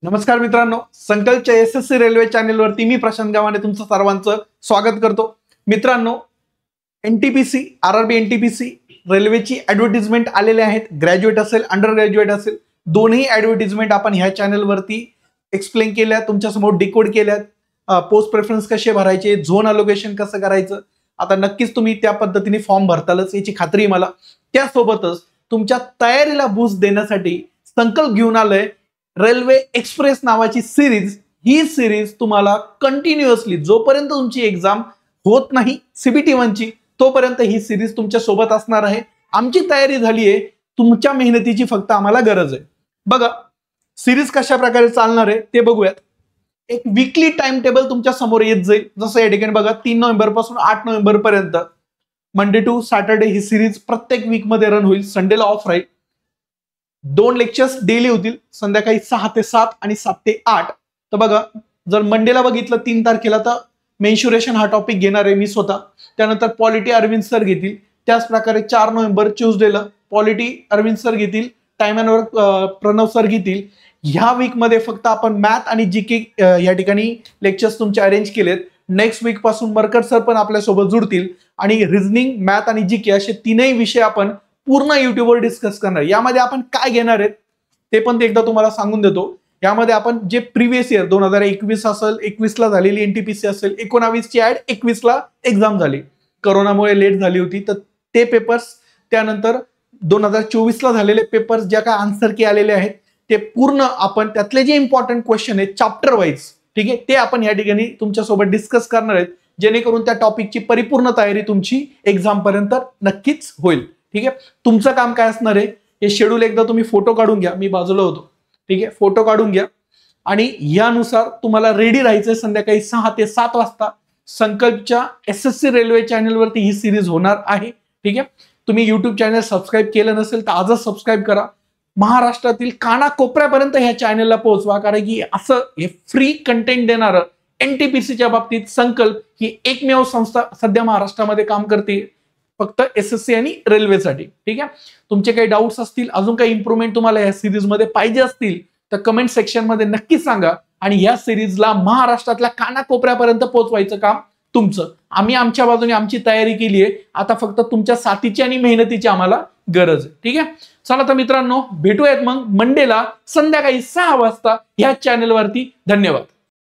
नमस्कार मित्रांनो, संकल्पच्या SSC railway चॅनलवरती मी प्रशांत गावाने तुमचं सर्वांचं स्वागत करतो। मित्रांनो, एनटीपीसी आरआरबी एनटीपीसी रेल्वेची ॲडव्हर्टाइजमेंट आलेले आहेत। ग्रॅज्युएट असेल अंडर ग्रॅज्युएट असेल दोन्ही ॲडव्हर्टाइजमेंट आपण ह्या चॅनलवरती एक्सप्लेन केल्या, तुमच्या समोर डिकोड केल्यात। पोस्ट प्रेफरन्स कसे भरायचे, झोन अलोकेशन कसं करायचं, आता नक्कीच तुम्ही त्या पद्धतीने फॉर्म भरतालच याची खात्री आहे मला। त्यासोबतच तुमच्या तयारीला बूस्ट देण्यासाठी संकल्प घेऊन आलोय रेल्वे एक्सप्रेस नावाची सिरीज। ही सिरीज तुम्हाला कंटिन्युअसली जोपर्यंत तुमची एक्झाम होत नाही सीबीटी 1 ची तोपर्यंत ही सिरीज तुमच्या सोबत असणार आहे। आमची तयारी झाली आहे, तुमच्या मेहनतीची फक्त आम्हाला गरज आहे। बघा सिरीज कशा प्रकारे चालणार आहे ते बघूयात। एक वीकली टाइम टेबल तुमच्या समोर येत जाईल। जसं या ठिकाणी बघा 3 नोव्हेंबर पासून 8 नोव्हेंबर पर्यंत मंडे टू सॅटर्डे ही सिरीज प्रत्येक वीक मध्ये रन होईल। संडेला ऑफ राहील। 2 लेक्चर्स डेली होतील, संध्याकाळी 6 ते 7 आणि 7 ते 8। तर बघा जर मंडेला बघितलं 3 तारखेला तर मेन्शुरेशन हा टॉपिक घेणार आहे मी स्वतः। त्यानंतर पॉलिटी अरविंद सर घेतील। त्याच प्रकारे 4 नोव्हेंबर ट्यूसडेला पॉलिटी अरविंद सर घेतील, time and work Pranav sir घेतील। ह्या वीक मध्ये फक्त आपण मॅथ आणि जीके या ठिकाणी लेक्चर्स तुमचे अरेंज केलेत। नेक्स्ट वीक पासून मरकट सर पण आपल्या सोबत जुडतील आणि रिझनिंग, मॅथ आणि जीके असे तीनही विषय आपण पूर्ण युट्यूबवर डिस्कस करणार। यामध्ये आपण काय घेणार आहेत ते पण एकदा तुम्हाला सांगून देतो। यामध्ये आपण जे प्रिव्हियस इयर 2021 असेल, 21 ला झालेली एनटीपीसी असेल, 19 ची ऍड 21 ला एक्झाम झाली, कोरोनामुळे लेट झाली होती, तर ते पेपर्स, त्यानंतर 2024 ला झालेले पेपर्स ज्या काय आन्सर की आलेले आहेत ते पूर्ण आपण त्यातले जे इम्पॉर्टंट क्वेश्चन आहेत चॅप्टर वाईज, ठीक आहे, ते आपण या ठिकाणी तुमच्या सोबत डिस्कस करणार आहेत, जेणेकरून त्या टॉपिकची परिपूर्ण तयारी तुमची एक्झाम पर्यंत नक्कीच होईल। ठीक आहे, तुमचं काम काय असणार आहे, हे शेड्यूल एकदा तुम्ही फोटो काढून घ्या, मी बाजूला होतो, ठीक आहे, फोटो काढून घ्या आणि यानुसार तुम्हाला रेडी राहायचंय। संध्याकाळी 6 ते 7 वाजता संकल्पच्या एसएससी रेल्वे चॅनलवरती ही सिरीज होणार आहे। ठीक आहे, तुम्ही युट्यूब चॅनल सबस्क्राईब केलं नसेल तर आजच सबस्क्राईब करा। महाराष्ट्रातील कानाकोपऱ्यापर्यंत ह्या चॅनलला पोहोचवा, कारण की असं हे फ्री कंटेंट देणारं एनटीपीसीच्या बाबतीत संकल्प ही एकमेव संस्था सध्या महाराष्ट्रामध्ये काम करते, फक्त एसएससी आणि रेल्वेसाठी। ठीक आहे, तुमचे काही डाऊट्स असतील, अजून काही इम्प्रूव्हमेंट तुम्हाला या सिरीज मध्ये पाहिजे असतील तर कमेंट सेक्शन मध्ये नक्की सांगा आणि या सिरीजला महाराष्ट्रातल्या कानाकोपऱ्यापर्यंत पोहोचवायचं काम तुमचं। आम्ही आमच्या बाजूने आमची तयारी केली आहे, आता फक्त तुमच्या साथीची आणि मेहनतीची आम्हाला गरज आहे। ठीक आहे, चला तर मित्रांनो भेटूयात मग मंडेला संध्याकाळी 6 वाजता या चॅनलवरती। धन्यवाद।